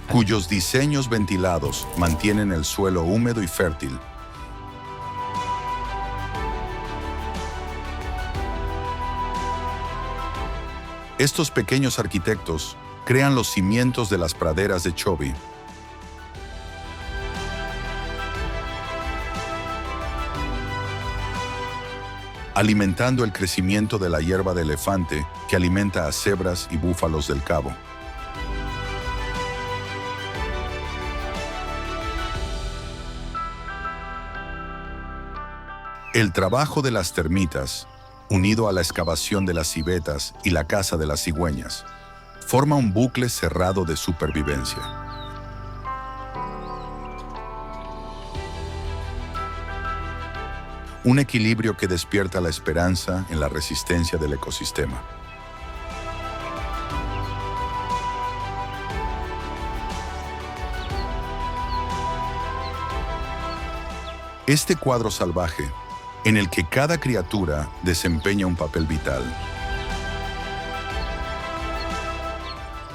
cuyos diseños ventilados mantienen el suelo húmedo y fértil. Estos pequeños arquitectos crean los cimientos de las praderas de Chove, alimentando el crecimiento de la hierba de elefante que alimenta a cebras y búfalos del Cabo. El trabajo de las termitas, unido a la excavación de las civetas y la caza de las cigüeñas, forma un bucle cerrado de supervivencia. Un equilibrio que despierta la esperanza en la resistencia del ecosistema. Este cuadro salvaje, en el que cada criatura desempeña un papel vital,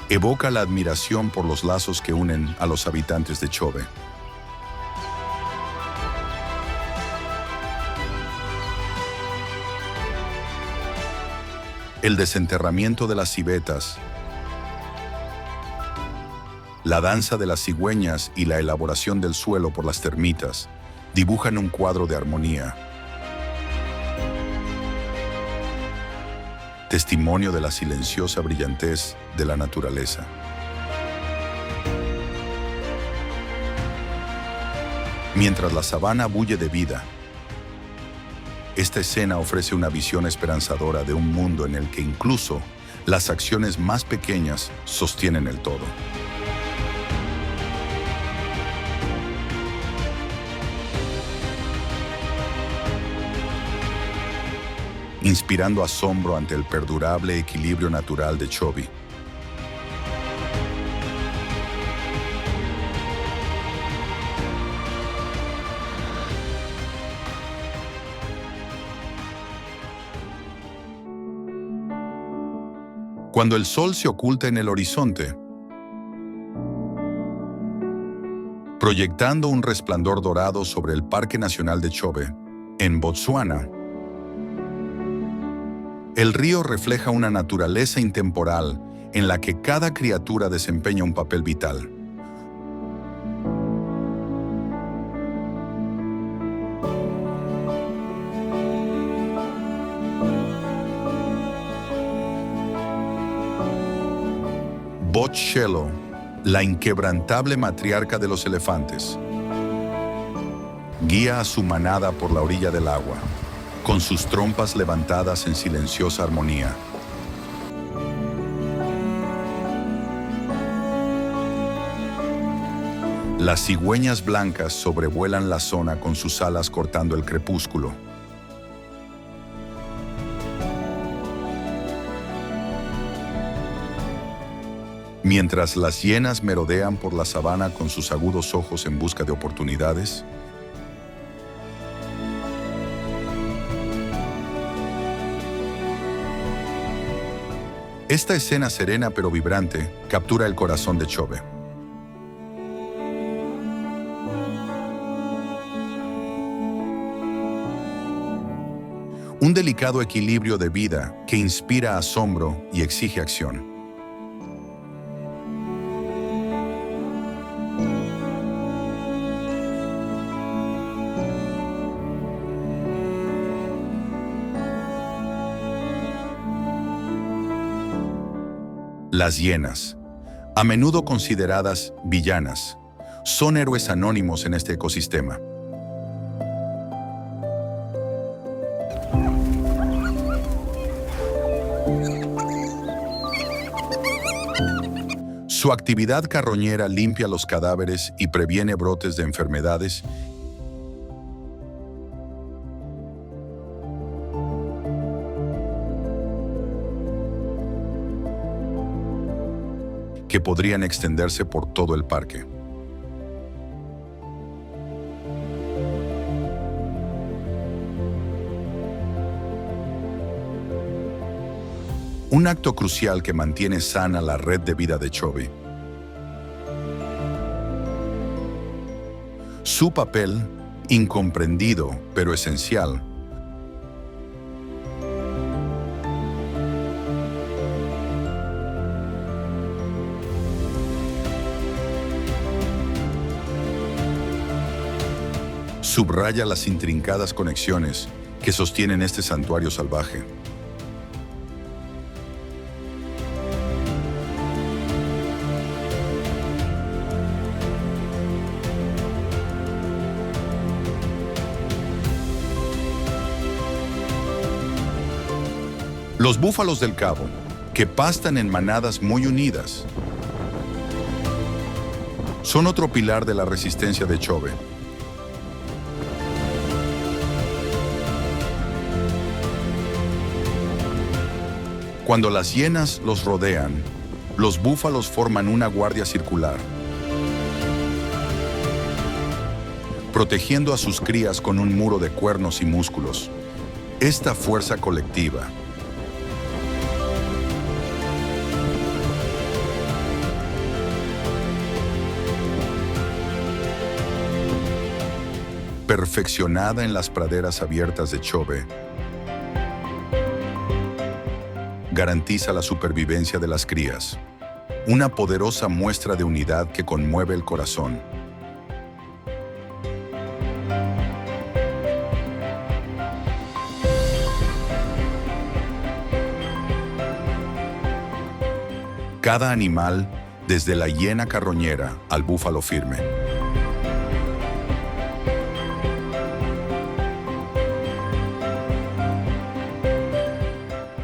evoca la admiración por los lazos que unen a los habitantes de Chove. El desenterramiento de las civetas, la danza de las cigüeñas y la elaboración del suelo por las termitas dibujan un cuadro de armonía, testimonio de la silenciosa brillantez de la naturaleza. Mientras la sabana bulle de vida, esta escena ofrece una visión esperanzadora de un mundo en el que incluso las acciones más pequeñas sostienen el todo. Inspirando asombro ante el perdurable equilibrio natural de Chove. Cuando el sol se oculta en el horizonte, proyectando un resplandor dorado sobre el Parque Nacional de Chove, en Botsuana, el río refleja una naturaleza intemporal en la que cada criatura desempeña un papel vital. Bochelo, la inquebrantable matriarca de los elefantes, guía a su manada por la orilla del agua, con sus trompas levantadas en silenciosa armonía. Las cigüeñas blancas sobrevuelan la zona con sus alas cortando el crepúsculo. Mientras las hienas merodean por la sabana con sus agudos ojos en busca de oportunidades, esta escena serena pero vibrante captura el corazón de Chobe. Un delicado equilibrio de vida que inspira asombro y exige acción. Las hienas, a menudo consideradas villanas, son héroes anónimos en este ecosistema. Su actividad carroñera limpia los cadáveres y previene brotes de enfermedades que podrían extenderse por todo el parque. Un acto crucial que mantiene sana la red de vida de Chobe. Su papel, incomprendido pero esencial, subraya las intrincadas conexiones que sostienen este santuario salvaje. Los búfalos del Cabo, que pastan en manadas muy unidas, son otro pilar de la resistencia de Chobe. Cuando las hienas los rodean, los búfalos forman una guardia circular, protegiendo a sus crías con un muro de cuernos y músculos. Esta fuerza colectiva perfeccionada en las praderas abiertas de Chobe, garantiza la supervivencia de las crías, una poderosa muestra de unidad que conmueve el corazón. Cada animal, desde la hiena carroñera al búfalo firme,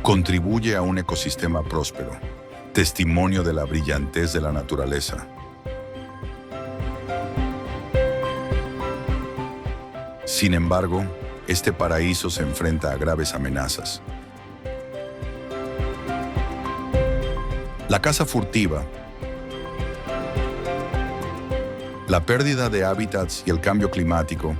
contribuye a un ecosistema próspero, testimonio de la brillantez de la naturaleza. Sin embargo, este paraíso se enfrenta a graves amenazas. La caza furtiva, la pérdida de hábitats y el cambio climático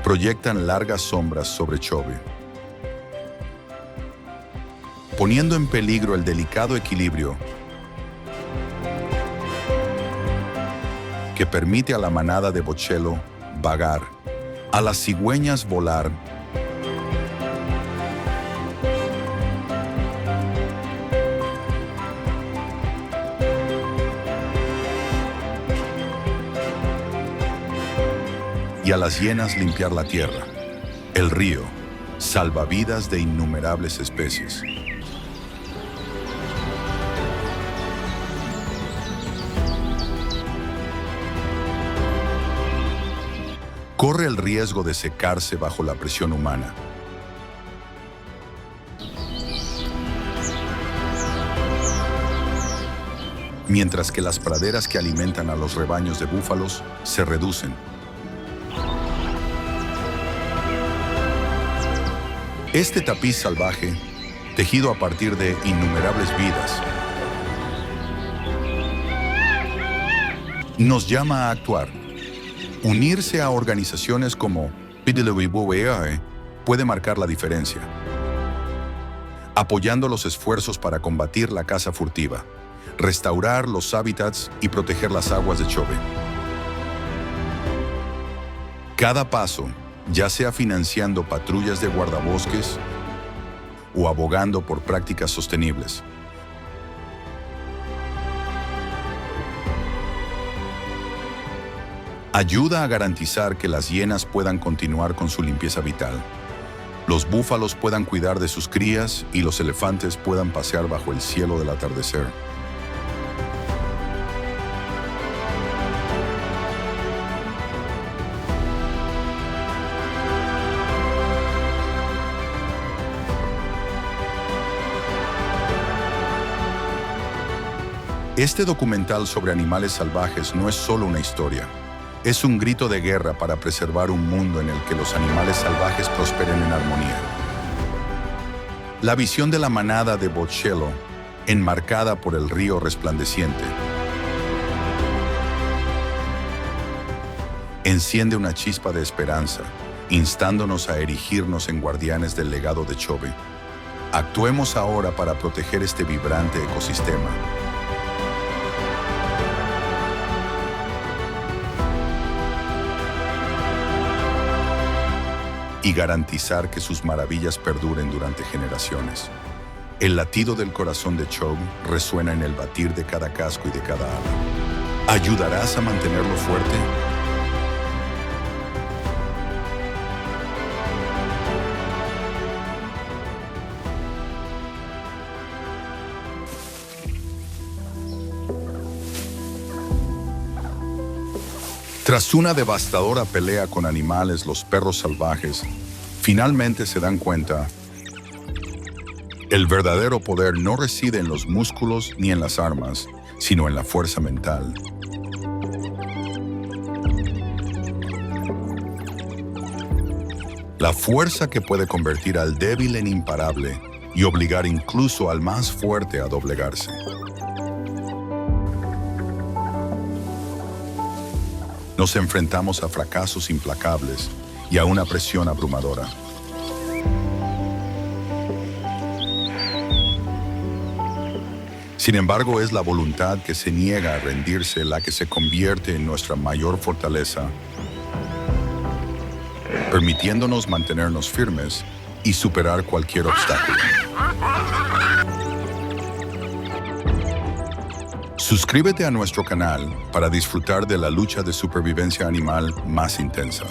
proyectan largas sombras sobre Chobe, poniendo en peligro el delicado equilibrio que permite a la manada de Bocello vagar, a las cigüeñas volar y a las hienas limpiar la tierra, el río, salvavidas de innumerables especies. Corre el riesgo de secarse bajo la presión humana. mientras que las praderas que alimentan a los rebaños de búfalos se reducen. Este tapiz salvaje, tejido a partir de innumerables vidas, nos llama a actuar. Unirse a organizaciones como PWWA puede marcar la diferencia, apoyando los esfuerzos para combatir la caza furtiva, restaurar los hábitats y proteger las aguas de Chobe. Cada paso, ya sea financiando patrullas de guardabosques o abogando por prácticas sostenibles, ayuda a garantizar que las hienas puedan continuar con su limpieza vital, los búfalos puedan cuidar de sus crías y los elefantes puedan pasear bajo el cielo del atardecer. Este documental sobre animales salvajes no es solo una historia. Es un grito de guerra para preservar un mundo en el que los animales salvajes prosperen en armonía. La visión de la manada de Bocello, enmarcada por el río resplandeciente, enciende una chispa de esperanza, instándonos a erigirnos en guardianes del legado de Chobe. Actuemos ahora para proteger este vibrante ecosistema. Y garantizar que sus maravillas perduren durante generaciones. El latido del corazón de Chobe resuena en el batir de cada casco y de cada ala. ¿Ayudarás a mantenerlo fuerte? Tras una devastadora pelea con animales, los perros salvajes finalmente se dan cuenta: el verdadero poder no reside en los músculos ni en las armas, sino en la fuerza mental. La fuerza que puede convertir al débil en imparable y obligar incluso al más fuerte a doblegarse. Nos enfrentamos a fracasos implacables y a una presión abrumadora. Sin embargo, es la voluntad que se niega a rendirse la que se convierte en nuestra mayor fortaleza, permitiéndonos mantenernos firmes y superar cualquier obstáculo. Suscríbete a nuestro canal para disfrutar de la lucha de supervivencia animal más intensa.